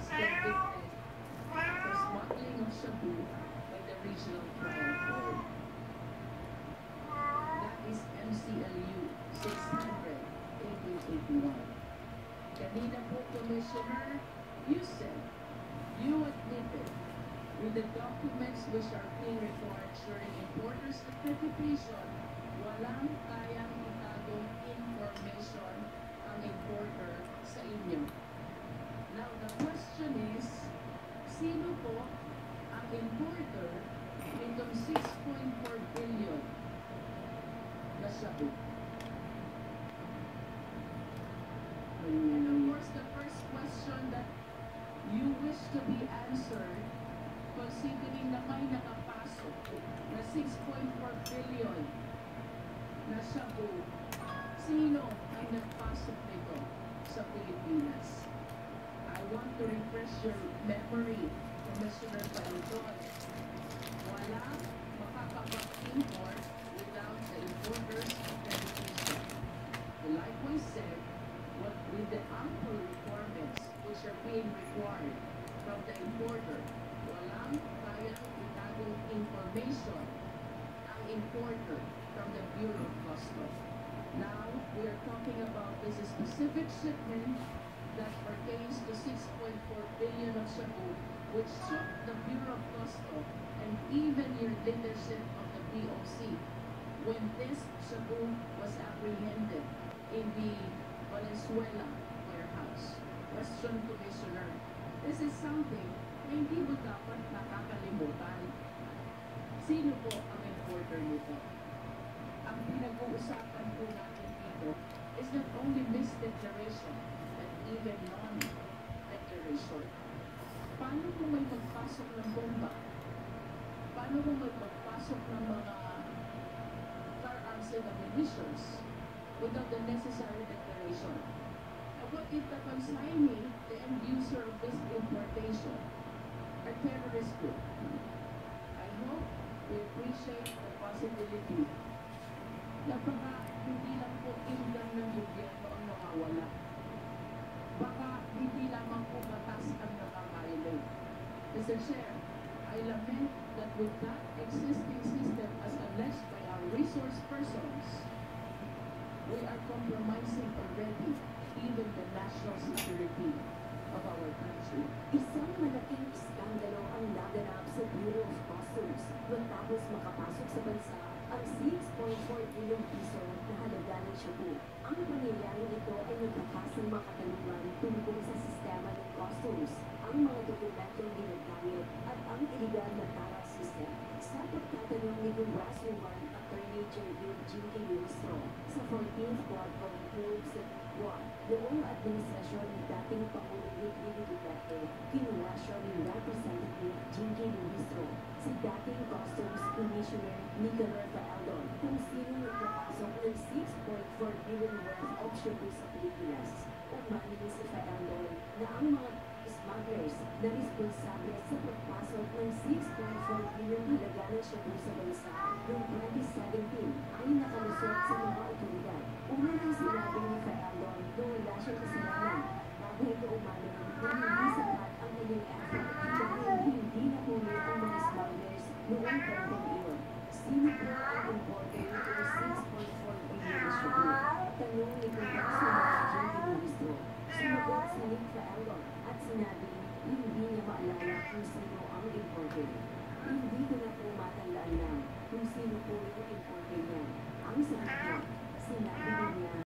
was convicted for smuggling of shabu by the regional trial court. That is MCLU 600, 1881. Kanina po, Commissioner, you said you admitted with the documents which are being required during importers accreditation, walang kayang itagong information ang importer sa inyo. Now, the question is, sino po ang importer nitong 6.4 billion na shabu? And of course, the first question that you wish to be answered, considering na may nakapasok na 6.4 billion na shabu, sino ay nagpasok nito sa Pilipinas? I want to refresh your memory, Commissioner Paludon. Wala makakapag-import without the importer's accreditation. Like we said, with the ample requirements which are being required from the importer, walang kayang itagong information ang importer from the Bureau of Customs. Now, we are talking about this specific shipment that pertains to 6.4 billion of shabu, which shook the Bureau of Customs and even your leadership of the BOC when this shabu was apprehended in the Valenzuela warehouse. Question, Commissioner. This is something na hindi mo dapat nakakalimutan. Sino po ang importer nito? Ang pinag-uusapan po natin dito is not only misdeclaration, but even non-declaration. Paano kung may magpasok ng bomba? Paano kung may magpasok ng mga firearms and ammunitions without the necessary declaration? And what if the consignee, the end user of this importation, a terrorist group? I hope we appreciate the possibility na baka hindi lang po income ng gobyerno ang nakawala. Baka hindi lamang po batas ang nakaviolate. Mr. Chair, I lament that with that existing system as alleged by our resource persons, we are compromising already even the national security of our country. Isang malaking iskandalo ang naganap sa Bureau of Customs matapos makapasok sa bansa ang 6.4 bilyong piso na halaga ng shabu. Ang pangyayaring ito ay naglakas ng mga katanungan tungkol sa sistema ng customs, ang mga dokumentong ginagamit at ang iligal na tara system. Sa pagtatanong ni Congresswoman Attorney Gerville Jinky Ministro sa 14th Quad Conference sa noong administrasyon ni dating Pangulong Rodrigo Duterte, kinuha siya ni Representative Jinky Ministro si dating Customs Commissioner Nicolor Faeldon kung sino nagpapasok ng 6.4 billion worth of shabu sa Pilipinas. Umamin si Faeldon na ang mga smugglers na responsable sa pagpasok ng 6.4 billion halaga ng shabu sa bansa noong 2017 ay nakalusot sa mga otoridad. Una nang sinabi ni Faeldon na wala siyang kasalanan bago ito